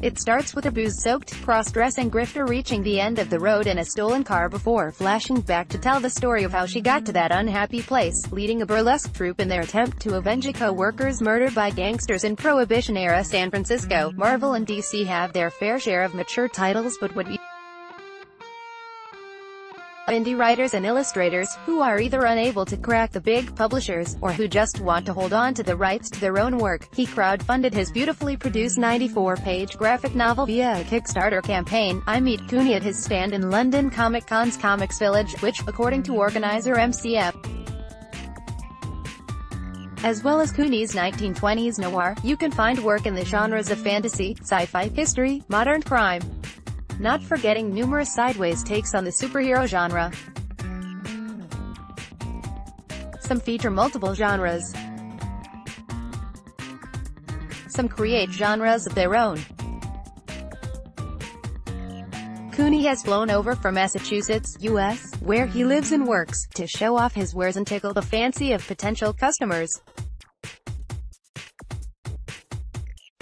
It starts with a booze-soaked, cross-dressing grifter reaching the end of the road in a stolen car before flashing back to tell the story of how she got to that unhappy place, leading a burlesque troupe in their attempt to avenge a co-worker's murder by gangsters in Prohibition-era San Francisco. Marvel and DC have their fair share of mature titles, but would be indie writers and illustrators, who are either unable to crack the big publishers, or who just want to hold on to the rights to their own work. He crowdfunded his beautifully produced 94-page graphic novel via a Kickstarter campaign. I meet Cooney at his stand in London Comic Con's Comics Village, which, according to organizer MCF, as well as Cooney's 1920s noir, you can find work in the genres of fantasy, sci-fi, history, modern crime, not forgetting numerous sideways takes on the superhero genre. Some feature multiple genres. Some create genres of their own. Cooney has flown over from Massachusetts, U.S., where he lives and works, to show off his wares and tickle the fancy of potential customers.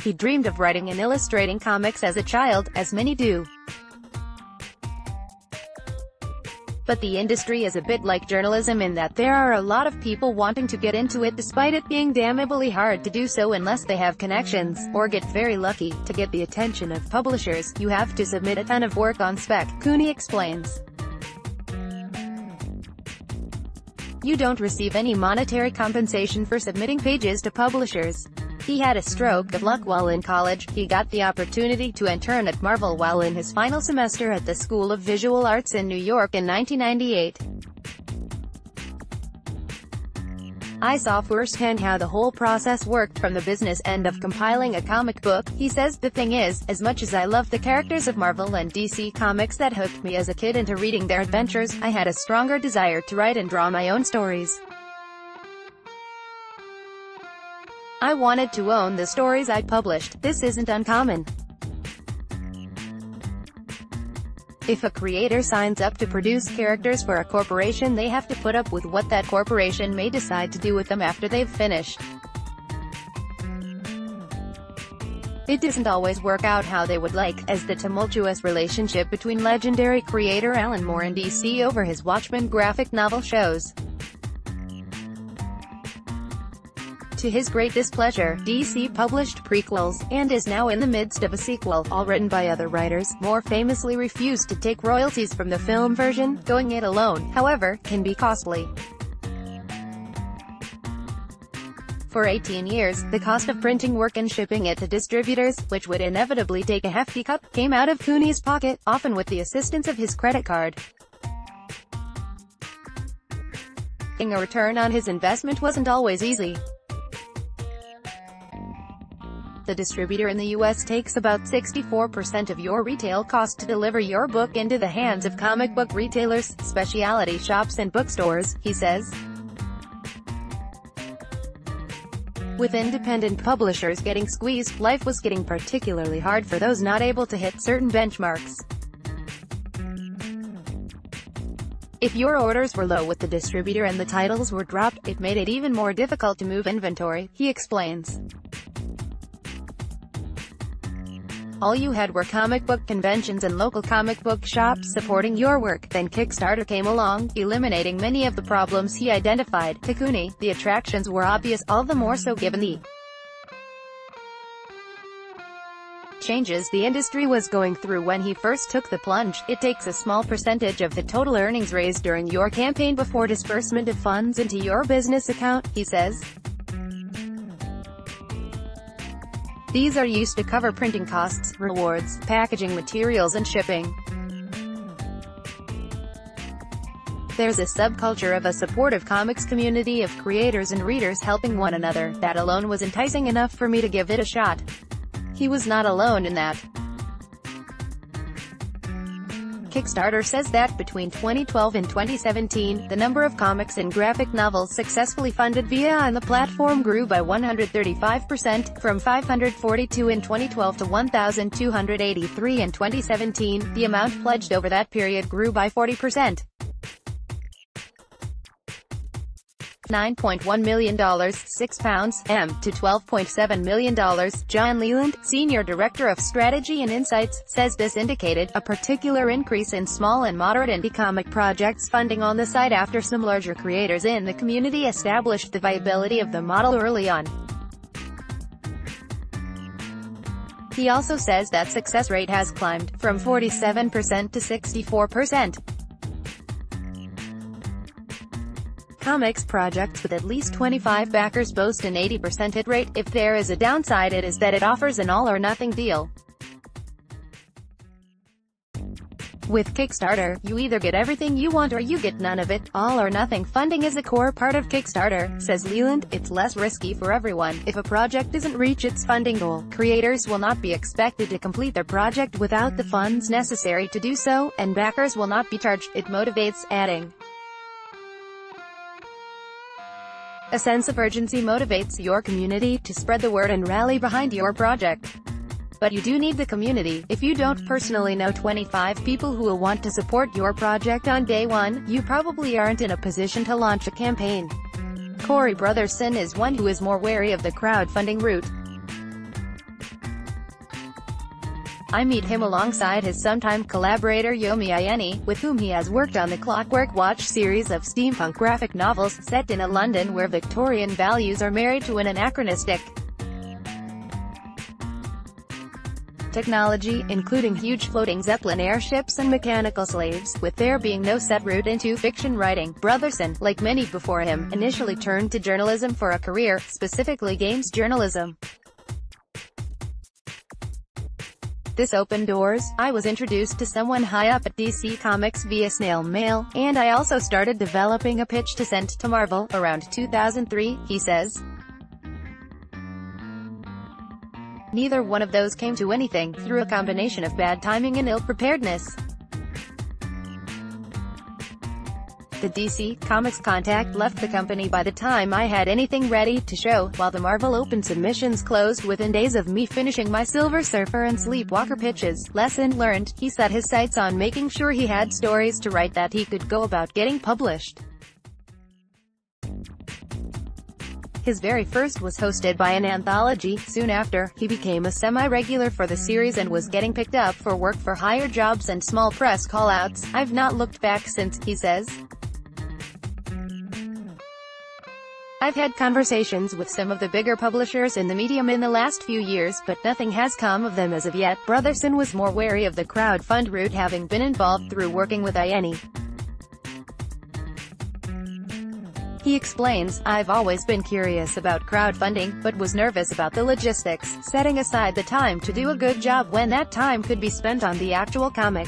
He dreamed of writing and illustrating comics as a child, as many do. But the industry is a bit like journalism in that there are a lot of people wanting to get into it despite it being damnably hard to do so unless they have connections, or get very lucky. To get the attention of publishers, you have to submit a ton of work on spec, Cooney explains. You don't receive any monetary compensation for submitting pages to publishers. He had a stroke of luck while in college. He got the opportunity to intern at Marvel while in his final semester at the School of Visual Arts in New York in 1998. I saw firsthand how the whole process worked from the business end of compiling a comic book. He says, the thing is, as much as I love the characters of Marvel and DC Comics that hooked me as a kid into reading their adventures, I had a stronger desire to write and draw my own stories. I wanted to own the stories I published. This isn't uncommon. If a creator signs up to produce characters for a corporation, they have to put up with what that corporation may decide to do with them after they've finished. It doesn't always work out how they would like, as the tumultuous relationship between legendary creator Alan Moore and DC over his Watchmen graphic novel shows. To his great displeasure, DC published prequels, and is now in the midst of a sequel, all written by other writers. Moore famously refused to take royalties from the film version. Going it alone, however, can be costly. For 18 years, the cost of printing work and shipping it to distributors, which would inevitably take a hefty cut, came out of Cooney's pocket, often with the assistance of his credit card. Getting a return on his investment wasn't always easy. The distributor in the U.S. takes about 64% of your retail cost to deliver your book into the hands of comic book retailers, specialty shops and bookstores, he says. With independent publishers getting squeezed, life was getting particularly hard for those not able to hit certain benchmarks. If your orders were low with the distributor and the titles were dropped, it made it even more difficult to move inventory, he explains. All you had were comic book conventions and local comic book shops supporting your work. Then Kickstarter came along, eliminating many of the problems he identified. To Cooney, the attractions were obvious, all the more so given the changes the industry was going through when he first took the plunge. It takes a small percentage of the total earnings raised during your campaign before disbursement of funds into your business account, he says. These are used to cover printing costs, rewards, packaging materials and shipping. There's a subculture of a supportive comics community of creators and readers helping one another. That alone was enticing enough for me to give it a shot. He was not alone in that. Kickstarter says that between 2012 and 2017, the number of comics and graphic novels successfully funded via on the platform grew by 135%, from 542 in 2012 to 1,283 in 2017. The amount pledged over that period grew by 40%. $9.1 million, £6 m to $12.7 million. John Leland, Senior Director of Strategy and Insights, says this indicated a particular increase in small and moderate indie comic projects funding on the site after some larger creators in the community established the viability of the model early on. He also says that success rate has climbed from 47% to 64%. Comics projects with at least 25 backers boast an 80% hit rate. If there is a downside, it is that it offers an all-or-nothing deal. With Kickstarter, you either get everything you want or you get none of it. All-or-nothing funding is a core part of Kickstarter, says Leland. It's less risky for everyone. If a project doesn't reach its funding goal, creators will not be expected to complete their project without the funds necessary to do so, and backers will not be charged. It motivates, adding. A sense of urgency motivates your community to spread the word and rally behind your project. But you do need the community. If you don't personally know 25 people who will want to support your project on day one, you probably aren't in a position to launch a campaign. Corey Brotherson is one who is more wary of the crowdfunding route. I meet him alongside his sometime collaborator Yomi Ayeni, with whom he has worked on the Clockwork Watch series of steampunk graphic novels, set in a London where Victorian values are married to an anachronistic technology, including huge floating Zeppelin airships and mechanical slaves. With there being no set route into fiction writing, Brotherson, like many before him, initially turned to journalism for a career, specifically games journalism. This opened doors. I was introduced to someone high up at DC Comics via snail mail, and I also started developing a pitch to send to Marvel, around 2003, he says. Neither one of those came to anything, through a combination of bad timing and ill-preparedness. The DC Comics contact left the company by the time I had anything ready to show, while the Marvel open submissions closed within days of me finishing my Silver Surfer and Sleepwalker pitches. Lesson learned, he set his sights on making sure he had stories to write that he could go about getting published. His very first was hosted by an anthology. Soon after, he became a semi-regular for the series and was getting picked up for work for higher jobs and small press call-outs. I've not looked back since, he says. I've had conversations with some of the bigger publishers in the medium in the last few years, but nothing has come of them as of yet. Brotherson was more wary of the crowdfund route, having been involved through working with Ayeni. He explains, I've always been curious about crowdfunding, but was nervous about the logistics, setting aside the time to do a good job when that time could be spent on the actual comic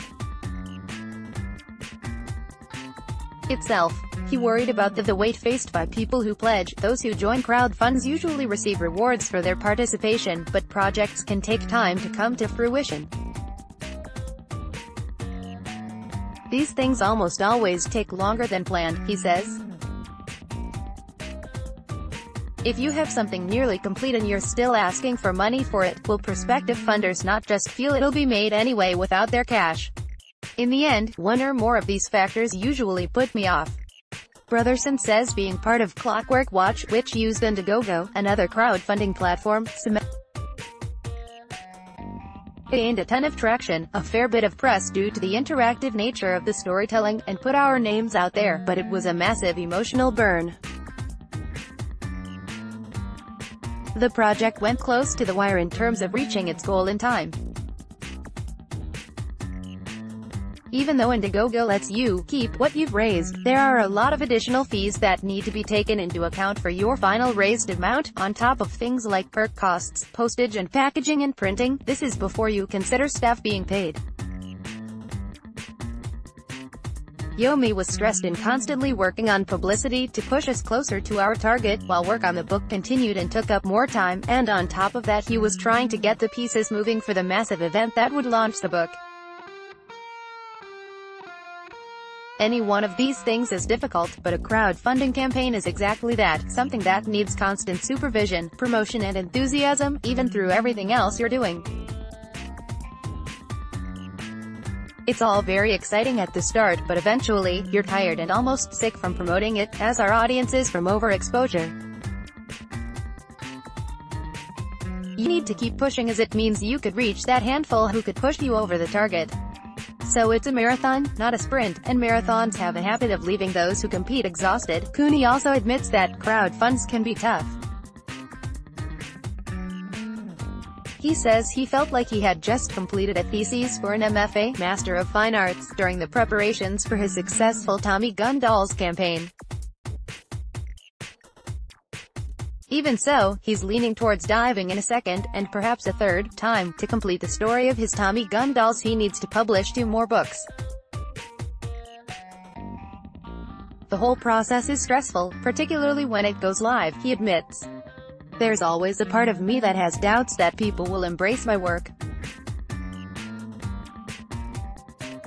itself. He worried about the weight faced by people who pledge. Those who join crowdfunds usually receive rewards for their participation, but projects can take time to come to fruition. These things almost always take longer than planned, he says. If you have something nearly complete and you're still asking for money for it, will prospective funders not just feel it'll be made anyway without their cash? In the end, one or more of these factors usually put me off. Brotherson says being part of Clockwork Watch, which used Indiegogo, another crowdfunding platform, gained a ton of traction, a fair bit of press due to the interactive nature of the storytelling, and put our names out there, but it was a massive emotional burn. The project went close to the wire in terms of reaching its goal in time. Even though Indiegogo lets you keep what you've raised, there are a lot of additional fees that need to be taken into account for your final raised amount, on top of things like perk costs, postage and packaging and printing. This is before you consider staff being paid. Yomi was stressed in constantly working on publicity to push us closer to our target, while work on the book continued and took up more time, and on top of that he was trying to get the pieces moving for the massive event that would launch the book. Any one of these things is difficult, but a crowdfunding campaign is exactly that, something that needs constant supervision, promotion and enthusiasm, even through everything else you're doing. It's all very exciting at the start, but eventually, you're tired and almost sick from promoting it, as our audience is from overexposure. You need to keep pushing, as it means you could reach that handful who could push you over the target. So it's a marathon, not a sprint, and marathons have a habit of leaving those who compete exhausted. Cooney also admits that crowdfunds can be tough. He says he felt like he had just completed a thesis for an MFA, Master of Fine Arts, during the preparations for his successful Tommy Gun Dolls campaign. Even so, he's leaning towards diving in a second, and perhaps a third, time. To complete the story of his Tommy Gun Dolls, he needs to publish 2 more books. The whole process is stressful, particularly when it goes live, he admits. There's always a part of me that has doubts that people will embrace my work.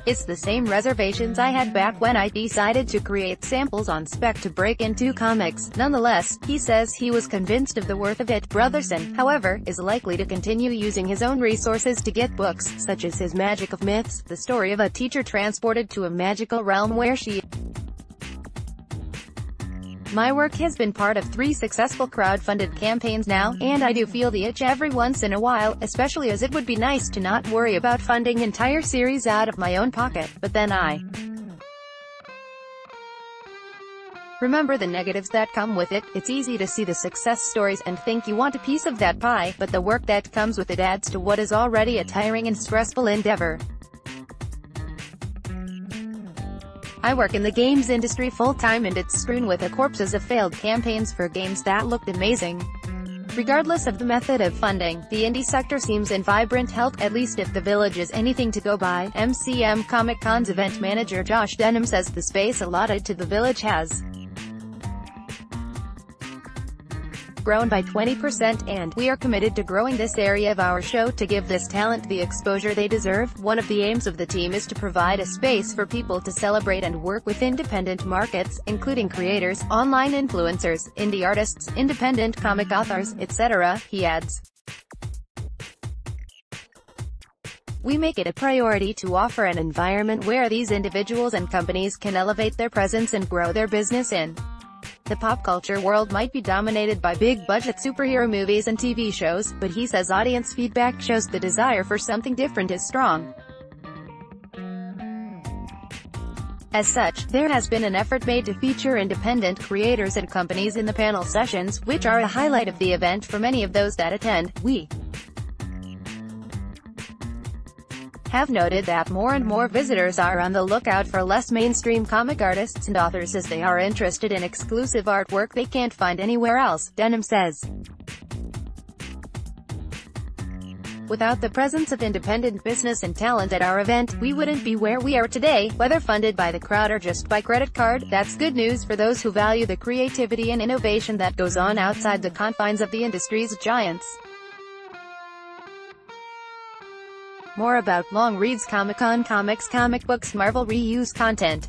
It's the same reservations I had back when I decided to create samples on spec to break into comics. Nonetheless, he says he was convinced of the worth of it. Brotherson, however, is likely to continue using his own resources to get books, such as his Magic of Myths, the story of a teacher transported to a magical realm where she... My work has been part of 3 successful crowdfunded campaigns now, and I do feel the itch every once in a while, especially as it would be nice to not worry about funding entire series out of my own pocket, but then I remember the negatives that come with it. It's easy to see the success stories and think you want a piece of that pie, but the work that comes with it adds to what is already a tiring and stressful endeavor. I work in the games industry full-time, and it's strewn with the corpses of failed campaigns for games that looked amazing. Regardless of the method of funding, the indie sector seems in vibrant health, at least if the Village is anything to go by. MCM Comic Con's event manager Josh Denham says the space allotted to the Village has grown by 20%, and we are committed to growing this area of our show to give this talent the exposure they deserve. One of the aims of the team is to provide a space for people to celebrate and work with independent markets, including creators, online influencers, indie artists, independent comic authors, etc., he adds. We make it a priority to offer an environment where these individuals and companies can elevate their presence and grow their business in. The pop culture world might be dominated by big-budget superhero movies and TV shows, but he says audience feedback shows the desire for something different is strong. As such, there has been an effort made to feature independent creators and companies in the panel sessions, which are a highlight of the event for many of those that attend. We have noted that more and more visitors are on the lookout for less mainstream comic artists and authors, as they are interested in exclusive artwork they can't find anywhere else, Denham says. Without the presence of independent business and talent at our event, we wouldn't be where we are today, whether funded by the crowd or just by credit card. That's good news for those who value the creativity and innovation that goes on outside the confines of the industry's giants. More about Long Reads Comic-Con Comics, comic books, Marvel reuse content.